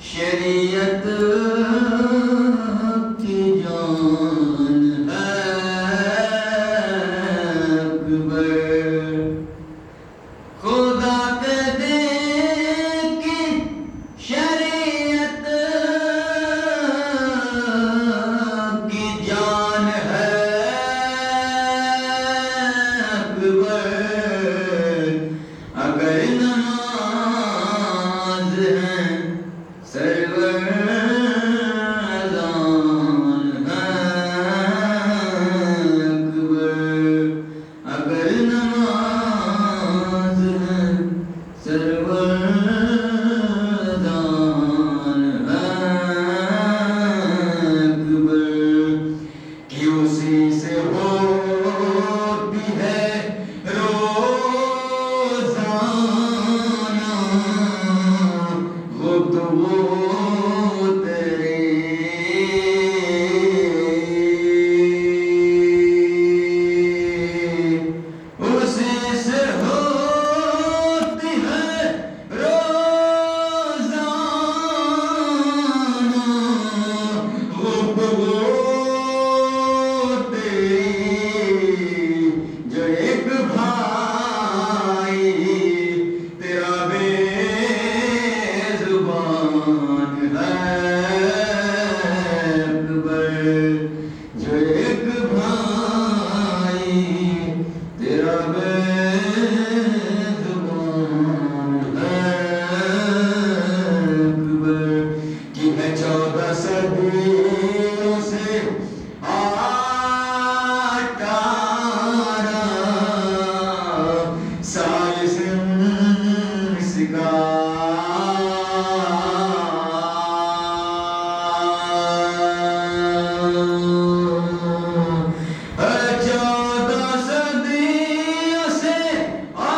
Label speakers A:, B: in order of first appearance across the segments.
A: شریعت کی جان ہے اکبر خدا کے دین کی شریعت کی جان ہے اکبر اگر نماز ہے سرور اذان ہے اکبر اگر نماز ہے سرور اذان ہے اکبر کہ اسی سے ہوتی ہے روزانہ گفتگو تیری اسی سے ہوتی ہے روزانہ گفتگو تیری جو ایک بھائی تیرا بے زبان ہے اکبر جو ایک بھائی تیرا بے زبان ہے اکبر کہ ہے 14 صدیوں سے 18 سال سنس کا ہے 14 صدیوں سے 18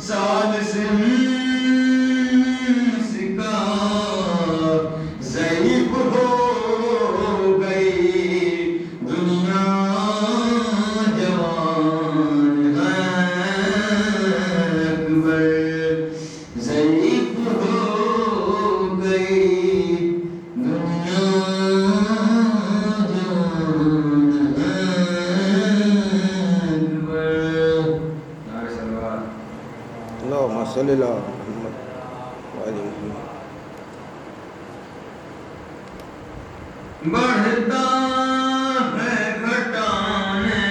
A: سال سنس کا ضعیف ہو گئی دنیا جوان ہے اکبر ضعیف ہو گئی دنیا جوان ہے اکبر نعرہ سلوات
B: اللهم صل على محمد وآل محمد
A: بڑھتا ہے گھٹانے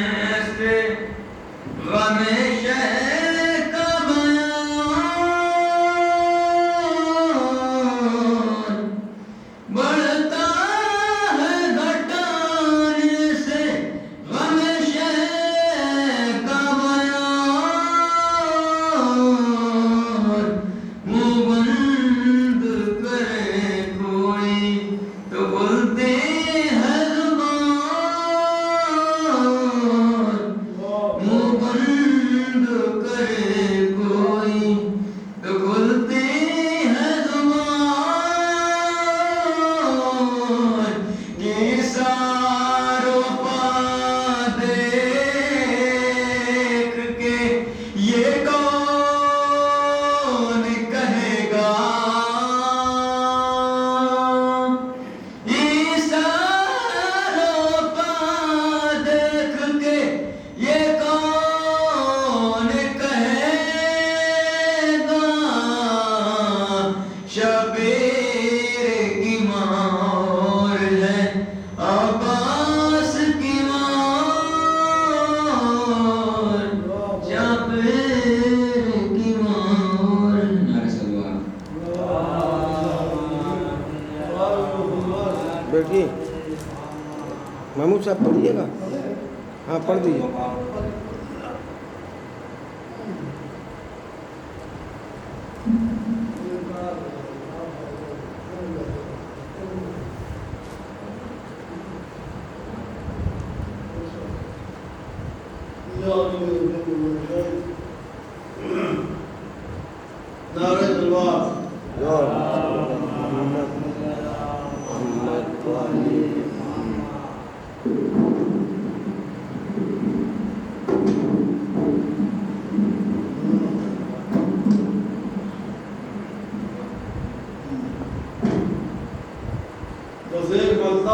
A: سے غم شہر کا بیان بڑھتا ہے گھٹانے سے غم شہر کا بیان منہ بند کرے کوئی تو بولتے ہیں زبان منہ بند کرے کوئی تو بولتے ہیں زبان کہ ساروں پا دیکھ کے یہ کون کہے گا ساروں پا دیکھ کے یہ کون کہے گا شبیر کی ماں اور ہے عباس کی ماں شبیر کی ماں اور نعرہ سلوات
B: بیٹھیے محمود صاحب پڑھیے گا ہاں پڑھ دیجیے
C: نعرہ سلوات
B: محمد محمد وآل محمد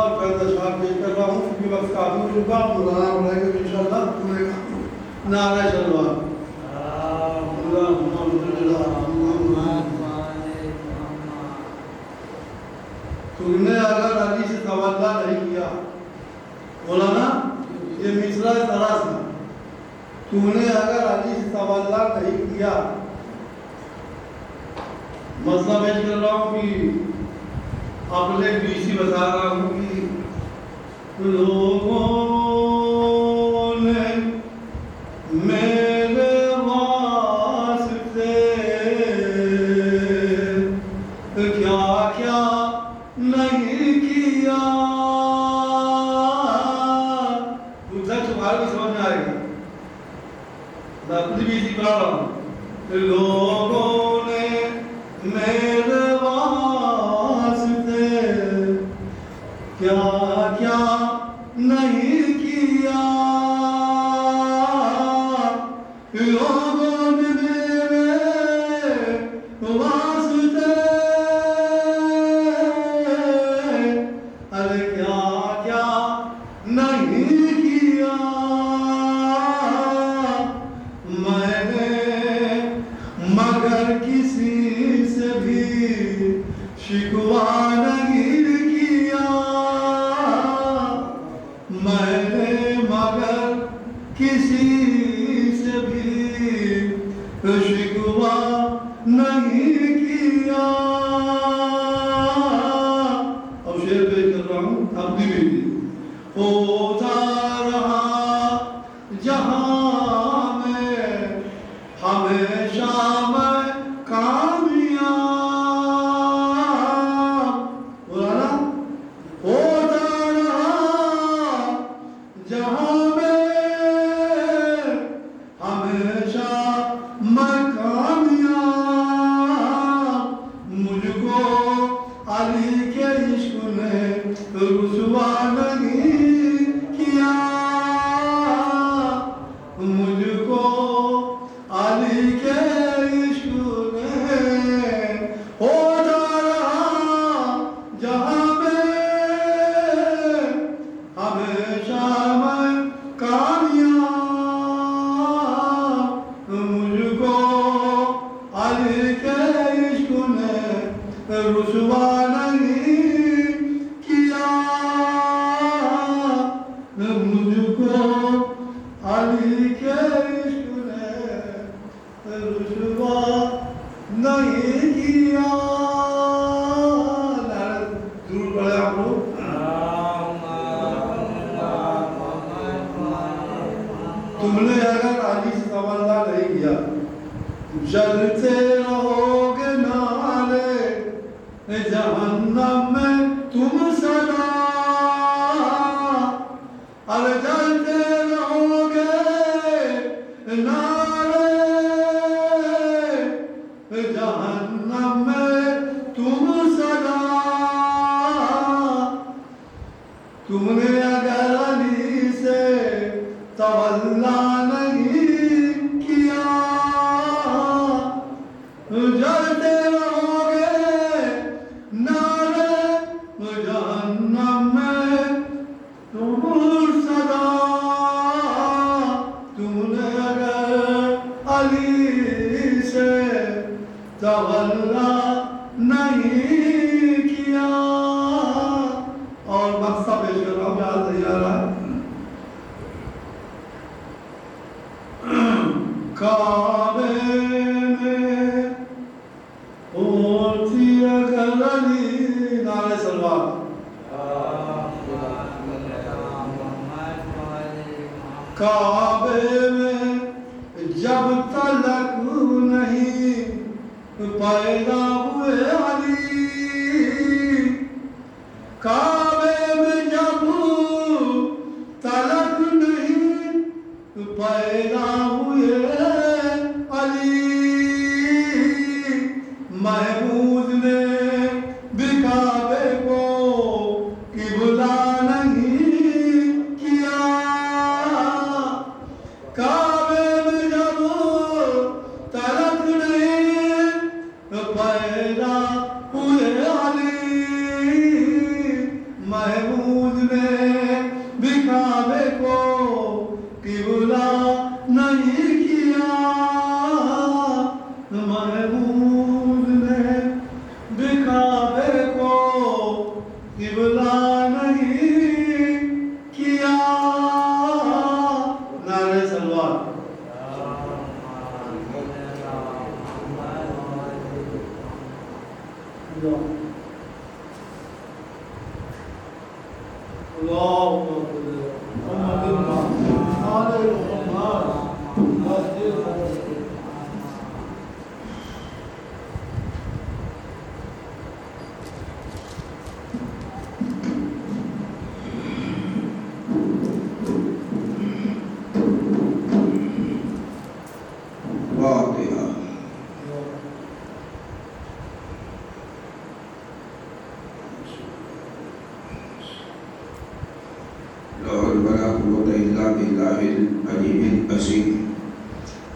C: اور فیض اشعار پیش کر رہا ہوں کیونکہ وقت کافی ہو چکا مولانا بڑھائے گا انشاءاللہ پورے نعرہ شلوار تم نے اگر علی سے توجہ نہیں کیا مولانا یہ مصرع طرح سے تم نے اگر علی سے توجہ نہیں کیا مسئلہ پیش کر رہا ہوں کہ اپنے بیسی بتا رہا ہوں کہ لوگوں نے میرے واسطے کیا کیا نہیں کیا تمہارا بھی سمجھ میں آئے گا میں اپنی بیسی پڑھ رہا ہوں لوگوں نے میرے واسطے کیا کیا نہیں کیا لوگوں نے میرے واسطے ارے کیا کیا نہیں کیا میں نے مگر کسی سے بھی شکوہ نہیں کیا میں نے مگر کسی سے بھی شکوہ نہیں کیا اب شعر پیش کر رہا ہوں اپنی بھی ہوتا رہا جہاں میں ہمیشہ میں کامیاب مولانا ہوتا رہا جہاں میں ہمیشہ میں کامیاب مجھ کو علی کے عشق نے رسوا نہیں کیا مجھ کو علی کے عشق نے ہوتا رہا جہاں میں ہمیشہ میں کامیاب مجھ کو علی کے عشق نے رسوا نہیں کیا مجھ کو علی کے عشق نے رسوا نہیں کیا ضرور پڑھے آپ لوگ تم نے اگر علی سے توجہ نہیں کیا جلتے رہو گے نارے جہنم میں تم سدا ارے جلتے رہو گے نارے جہنم میں تم سدا تم نے اگر علی سے توجہ نہیں کیا جلتے رہو گے نارے جہنم میں تم سدا تم نے اگر علی سے توجہ نہیں کیا اور مقصد پیش کر رہا ہوں یاد تیار ہے کعبے میں ہوتی اگر علی نعرہ سلوات کعبے میں جب تلک نہیں پیدا ہوئے علی کعبے میں جب تلک نہیں پیدا ہوئے علی محمود نے بھی کعبے کو قبلہ نہیں کیا کعبے میں جب تلک نہیں پیدا ہوئے علی Mahmood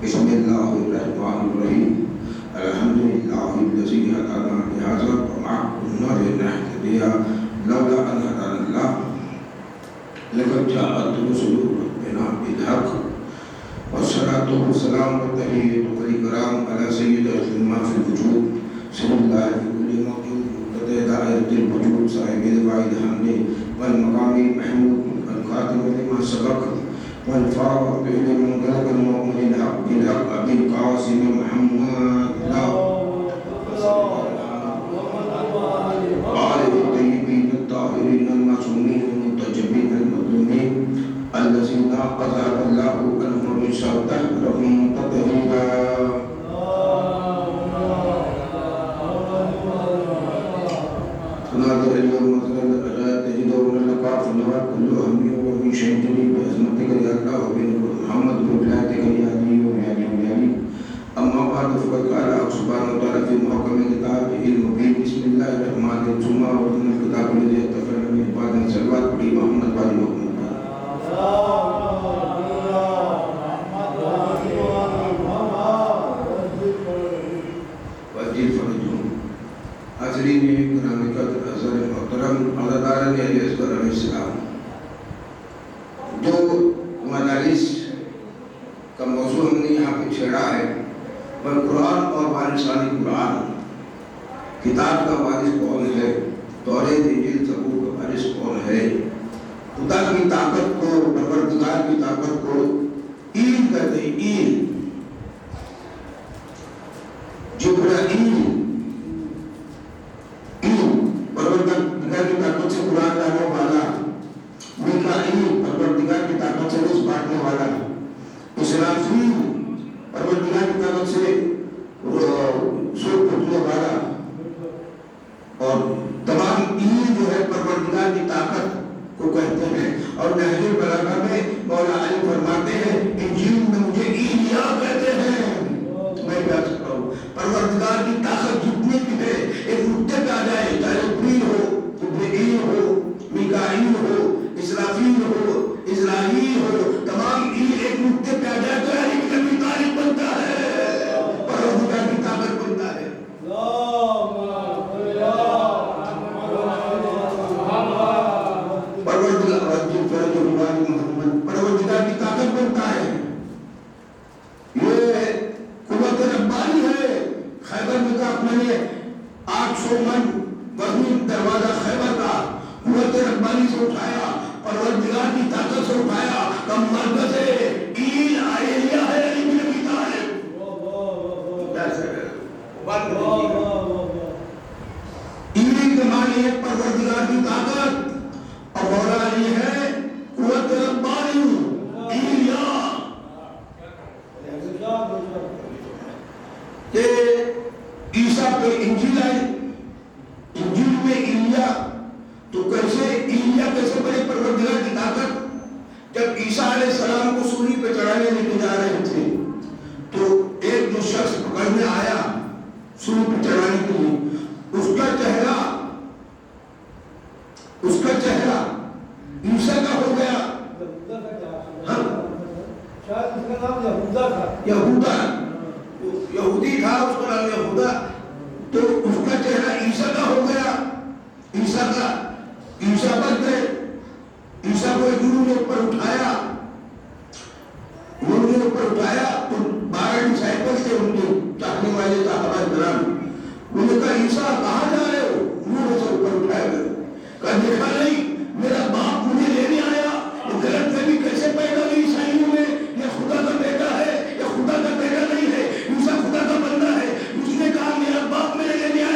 B: Bismillahirrahmanirrahim. Alhamdulillahillazi hadana li hadza wa ma kunna linahtadiya laula an hadana Allah. Laqad ja'at rusulu rabbina bil haqq wassalatu wassalamu wa tahiyyatu wal ikram ala sayyidil ma fil wujud sallallahu alaihi wa sallam da'iratil wujud sahibil wa'id hamdi wal maqami mahmud al khatim lima sabaq والفاضل من قلب المؤمن الحق بالحق أبي القاسم محمد وآله الطيبين الطاهرين المعصومين المنتجبين المظلومين الذين أذهب الله عنهم الرجس وطهرهم تطهيرا تنادر اليوم مثل الأجاد تجدون اللقاء في النوار كل أهم ومن شيطني بأزمتك يا الله وبنور محمد وبلادك يا علي ويا علي ويا علي. أما بعد فقد قال سبحانه وتعالى في محكم كتابه المبين بسم الله الرحمن الرحيم ثم أورثنا الكتاب الذي اتفقنا به بعد صلوات على محمد وعلى محمد وأجل فرجهم. حاضرین کرام حضرت محترم عزاداران علیہ السلام، جو مدارس کا موضوع ہم نے یہاں پہ چھیڑا ہے وہ قرآن اور وارثان قرآن. کتاب کا وارث کون ہے؟ تورات انجیل زبور کا وارث کون ہے؟ خدا کی طاقت کو، پروردگار کی طاقت کو عید کہتے ہیں. عید جبرائیل پروردگار کی طاقت سے قرآن لانے والا، میکائیل پروردگار کی طاقت سے روز بانٹنے والا، اسرافیل پروردگار کی طاقت سے سور پھوٹنے والا، اور تمام عید جو ہے پروردگار کی طاقت کو کہتے ہیں. اور نہج البلاغہ میں مولا علی فرماتے ہیں انجیل میں مجھے ایلیا کہتے ہیں. میں کیا سکتا ہوں؟ پروردگار کی طاقت جتنی بھی ہے ایک نقطے پہ آ جائے، چاہے جبریل ہو، جبرائیل ہو، میکائیل ہو، اسرافیل ہو، اسرائیل ہو، تمام ایل ایک نقطے پہ آ جائے تو علی بن ابی طالب بنتا ہے، پروردگار کی طاقت بنتا ہے. پروردگار کی طاقت بنتا ہے. یہ قوت ربانی ہے. خیبر میں کہا میں نے 800 من وزنی دروازہ خیبر کا قوت ربانی سے اٹھایا، پروردگار کی طاقت سے اٹھایا. کم مرکز ہے ایل آئیلیا ہے علی بن ابی طالب. ایل کے معنی ہے پروردگار کی طاقت، اور مولا علی ہے قوت ربانی ایلیا. کہ عیسیٰ پہ انجیل آئی، انجیل میں ایلیا، تو کیسے ایلیا کیسے بنے پروردگار کی طاقت؟ جب عیسیٰ علیہ السلام کو سولی پہ چڑھانے لے کے جا رہے تھے تو ایک جو شخص پکڑنے آیا سولی پہ چڑھانے کے لیے، اس کا چہرہ عیسیٰ کا ہو گیا. یہودی تھا، اس کا نام یہودا، تو اس کا چہرہ عیسیٰ کا ہو گیا. عیسیٰ بن گئے. عیسیٰ کو ایک گرو نے اوپر اٹھایا تو 12 ڈسائپل تھے ان کے چاہنے والے صحابہ کرام. انہوں نے کہا عیسیٰ کہاں جا رہے ہو؟ گرو سے اوپر اٹھایا گئے. کہا دیکھا نہیں میرا باپ مجھے لینے آیا. غلط فہمی کیسے پیدا ہوئی عیسائیوں میں؟ یہ خدا کا بیٹا ہے، یہ خدا کا بیٹا نہیں ہے، عیسیٰ خدا کا بندہ ہے. اس نے کہا میرا باپ میرے لینے آیا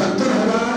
B: 70,000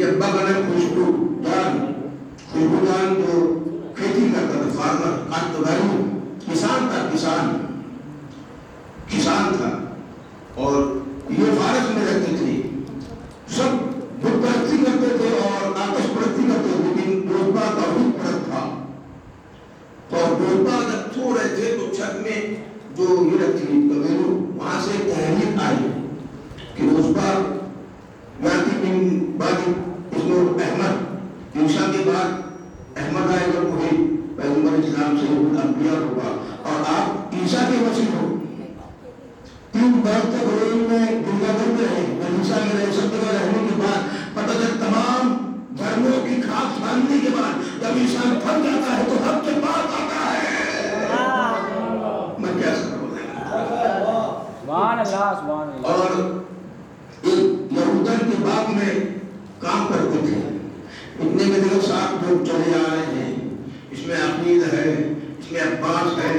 B: کے ابا کا نام خوشبودان جو کھیتی کرتا تھا، فارمر، کاشتکاری، کسان تھا اور یہ فارس میں رہتے تھے، سب بت پرستی کرتے تھے اور آتش پرستی کرتے تھے، لیکن روزبا توحید پرست تھا۔ تو روزبا جب سو رہے تھے تو چھت میں جو یہ رکھی کمیلو، وہاں سے تحریر آئی کہ روزبا یاتی بن بعد اسمو احمد، عیسیٰ کے بعد احمد آئے گا، وہی پیغمبر اسلام سے الانبیاء ہوگا اور آپ عیسیٰ کے مسیح ہو۔ 3 برس تک روم میں دنیا بھر میں رہے، عیسیٰ میں رہے، سب جگہ رہنے کے بعد پتہ چل تمام دھرموں کی خاک باندھنے کے بعد جب انسان تھک جاتا ہے تو حق کے پاس آتا ہے۔ میں کیا سکتا ہوں؟ اور ایک یہودن کے باغ میں کام کرتے تھے، اتنے میں دیکھو 7 لوگ چلے آ رہے ہیں، اس میں عقیل ہے، اس میں عباس ہے،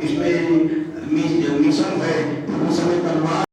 B: اس میں میسم ہے، اس میں تلوار